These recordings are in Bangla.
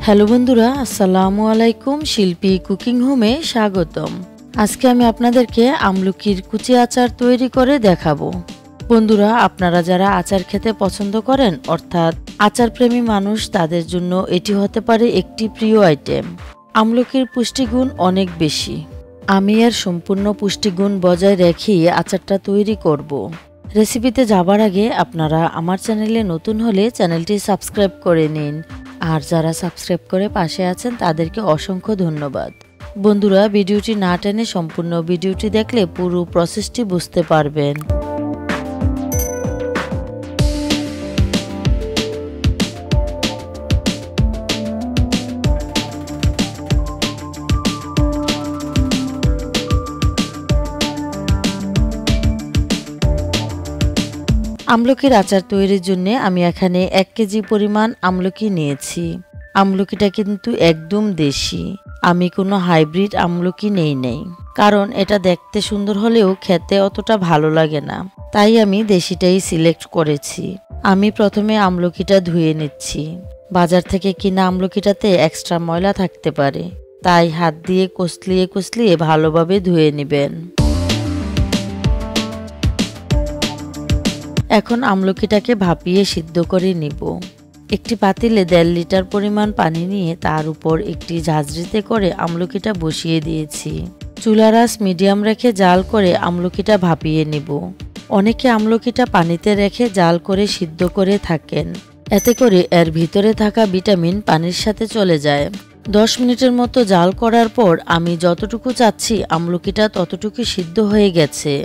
হ্যালো বন্ধুরা, আসসালামু আলাইকুম। শিল্পী কুকিং হোমে স্বাগতম। আজকে আমি আপনাদেরকে আমলকির কুচি আচার তৈরি করে দেখাবো। বন্ধুরা, আপনারা যারা আচার খেতে পছন্দ করেন, অর্থাৎ আচার প্রেমী মানুষ, তাদের জন্য এটি হতে পারে একটি প্রিয় আইটেম। আমলকির পুষ্টিগুণ অনেক বেশি। আমি এর সম্পূর্ণ পুষ্টিগুণ বজায় রেখেই আচারটা তৈরি করব। রেসিপিতে যাবার আগে আপনারা আমার চ্যানেলে নতুন হলে চ্যানেলটি সাবস্ক্রাইব করে নিন, আর যারা সাবস্ক্রাইব করে পাশে আছেন তাদেরকে অসংখ্য ধন্যবাদ। বন্ধুরা, ভিডিওটি না টেনে সম্পূর্ণ ভিডিওটি দেখলে পুরো প্রসেসটি বুঝতে পারবেন। আমলকির আচার তৈরির জন্য আমি এখানে 1 কেজি পরিমাণ আমলকি নিয়েছি। আমলকিটা কিন্তু একদম দেশি, আমি কোনো হাইব্রিড আমলকি নেই, কারণ এটা দেখতে সুন্দর হলেও খেতে অতটা ভালো লাগে না, তাই আমি দেশিটাই সিলেক্ট করেছি। আমি প্রথমে আমলকিটা ধুয়ে নিচ্ছি। বাজার থেকে কিনা আমলকিটাতে এক্সট্রা ময়লা থাকতে পারে, তাই হাত দিয়ে কষলিয়ে ভালোভাবে ধুয়ে নেবেন। এখন আমলকিটাকে ভাপিয়ে সিদ্ধ করে নিব। একটি পাতিলে 1.5 লিটার পরিমাণ পানি নিয়ে তার উপর একটি ঝাঁঝরিতে করে আমলকিটা বসিয়ে দিয়েছি। চুলার আঁচ মিডিয়াম রেখে জাল করে আমলকিটা ভাপিয়ে নিব। অনেকে আমলকিটা পানিতে রেখে জাল করে সিদ্ধ করে থাকেন, এতে করে এর ভিতরে থাকা ভিটামিন পানির সাথে চলে যায়। 10 মিনিটের মতো জাল করার পর আমি যতটুকু চাচ্ছি আমলকিটা ততটুকু সিদ্ধ হয়ে গেছে।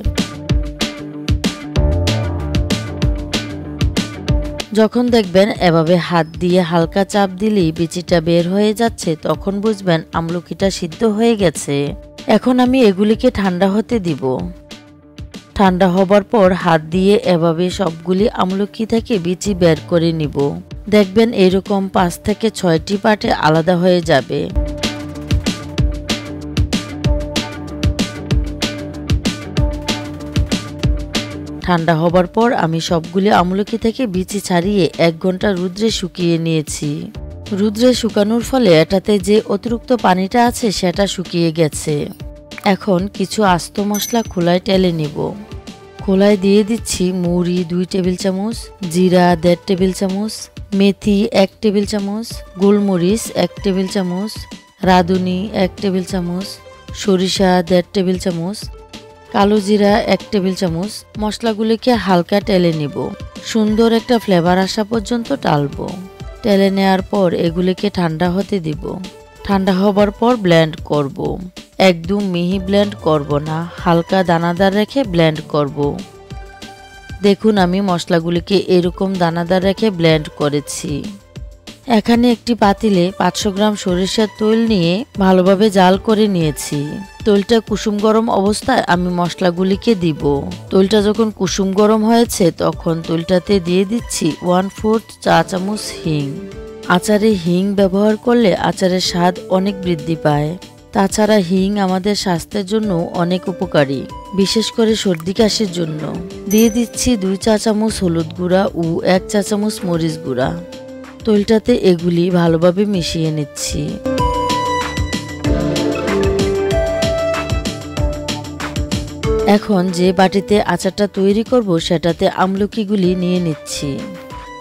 যখন দেখবেন এভাবে হাত দিয়ে হালকা চাপ দিলেই বিচিটা বের হয়ে যাচ্ছে, তখন বুঝবেন আমলকিটা সিদ্ধ হয়ে গেছে। এখন আমি এগুলিকে ঠান্ডা হতে দিব। ঠান্ডা হবার পর হাত দিয়ে এভাবে সবগুলি আমলকি থেকে বিচি বের করে নিব। দেখবেন এরকম 5 থেকে 6টি পার্টে আলাদা হয়ে যাবে। ঠান্ডা হবার পর আমি সবগুলি আমলকি থেকে বিচি ছাড়িয়ে 1 ঘন্টা রোদ্রে শুকিয়ে নিয়েছি। রোদ্রে শুকানোর ফলে এটাতে যে অতিরিক্ত পানিটা আছে সেটা শুকিয়ে গেছে। এখন কিছু আস্ত মশলা খোলায় টেলে নিব। খোলায় দিয়ে দিচ্ছি মুড়ি 2 টেবিল চামচ, জিরা 1.5 টেবিল চামচ, মেথি 1 টেবিল চামচ, গোলমরিচ 1 টেবিল চামচ, রাঁধুনি 1 টেবিল চামচ, সরিষা 1.5 টেবিল চামচ, কালো জিরা 1 টেবিল চামচ। মশলাগুলিকে হালকা টেলে নিব। সুন্দর একটা ফ্লেভার আসা পর্যন্ত টালবো। টেলে নেওয়ার পর এগুলিকে ঠান্ডা হতে দিব। ঠান্ডা হবার পর ব্লেন্ড করব। একদম মিহি ব্লেন্ড করব না, হালকা দানাদার রেখে ব্লেন্ড করব। দেখুন, আমি মশলাগুলিকে এরকম দানাদার রেখে ব্লেন্ড করেছি। এখানে একটি পাতিলে 500 গ্রাম সরিষার তেল নিয়ে ভালোভাবে জাল করে নিয়েছি। তেলটা কুসুম গরম অবস্থায় আমি মশলাগুলিকে দিব। তেলটা যখন কুসুম গরম হয়েছে তখন তেলটাতে দিয়ে দিচ্ছি 1/4 চা চামচ হিং। আচারে হিং ব্যবহার করলে আচারের স্বাদ অনেক বৃদ্ধি পায়। তাছাড়া হিং আমাদের স্বাস্থ্যের জন্য অনেক উপকারী, বিশেষ করে সর্দি কাশির জন্য। দিয়ে দিচ্ছি 2 চা চামচ হলুদ গুঁড়া ও 1 চা চামচ মরিচ গুঁড়া। তেলটাতে এগুলি ভালোভাবে মিশিয়ে নিচ্ছি। এখন যে বাটিতে আচারটা তৈরি করব সেটাতে আমলকিগুলি নিয়ে নিচ্ছি।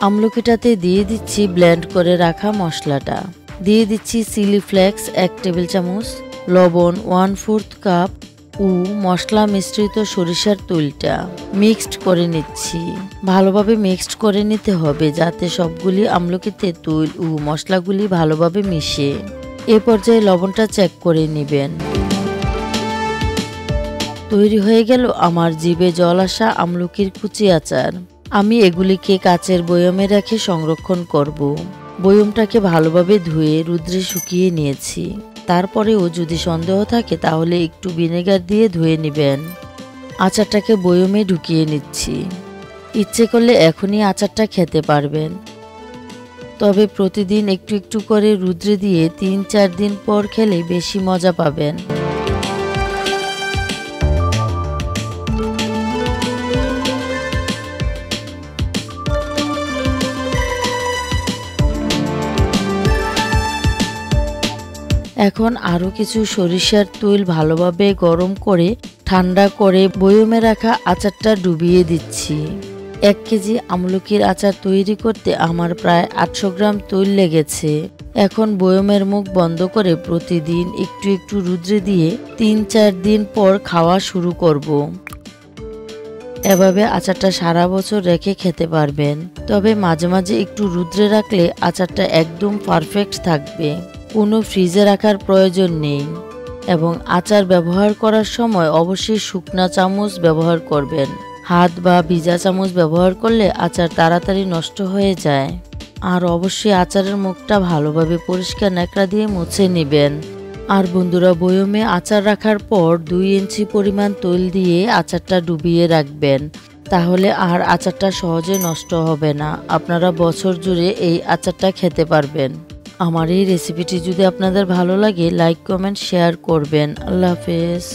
আমলকিটাতে দিয়ে দিচ্ছি ব্লেন্ড করে রাখা মশলাটা। দিয়ে দিচ্ছি চিলি ফ্লেক্স 1 টেবিল চামচ, লবণ 1/4 কাপ ও মশলা মিশ্রিত সরিষার তেলটা মিক্সড করে নিচ্ছি। ভালোভাবে মিক্সড করে নিতে হবে যাতে সবগুলি আমলকিতে তেল ও মশলাগুলি ভালোভাবে মিশে। এ পর্যায়ে লবণটা চেক করে নেবেন। তৈরি হয়ে গেল আমার জিভে জল আসা আমলকির কুচি আচার। আমি এগুলিকে কাচের বয়মে রেখে সংরক্ষণ করব। বয়মটাকে ভালোভাবে ধুয়ে রোদ্রে শুকিয়ে নিয়েছি। তারপরেও যদি সন্দেহ থাকে তাহলে একটু ভিনেগার দিয়ে ধুয়ে নেবেন। আচারটাকে বয়মে ঢুকিয়ে নিচ্ছি। ইচ্ছে করলে এখনই আচারটা খেতে পারবেন, তবে প্রতিদিন একটু একটু করে রোদ্রে দিয়ে 3-4 দিন পর খেলে বেশি মজা পাবেন। এখন আরও কিছু সরিষার তেল ভালোভাবে গরম করে ঠান্ডা করে বয়মে রাখা আচারটা ডুবিয়ে দিচ্ছি। 1 কেজি আমলকির আচার তৈরি করতে আমার প্রায় 800 গ্রাম তেল লেগেছে। এখন বয়মের মুখ বন্ধ করে প্রতিদিন একটু একটু রুদ্রে দিয়ে 3-4 দিন পর খাওয়া শুরু করব। এভাবে আচারটা সারা বছর রেখে খেতে পারবেন। তবে মাঝে মাঝে একটু রুদ্রে রাখলে আচারটা একদম পারফেক্ট থাকবে। কোনো ফ্রিজে রাখার প্রয়োজন নেই। এবং আচার ব্যবহার করার সময় অবশ্যই শুকনা চামচ ব্যবহার করবেন। হাত বা ভিজা চামচ ব্যবহার করলে আচার তাড়াতাড়ি নষ্ট হয়ে যায়। আর অবশ্যই আচারের মুখটা ভালোভাবে পরিষ্কার ন্যাকড়া দিয়ে মুছে নেবেন। আর বন্ধুরা, বয়মে আচার রাখার পর 2 ইঞ্চি পরিমাণ তেল দিয়ে আচারটা ডুবিয়ে রাখবেন। তাহলে আর আচারটা সহজে নষ্ট হবে না। আপনারা বছর জুড়ে এই আচারটা খেতে পারবেন। আমার এই রেসিপিটি যদি আপনাদের ভালো লাগে, লাইক, কমেন্ট, শেয়ার করবেন। আল্লাহ হাফেজ।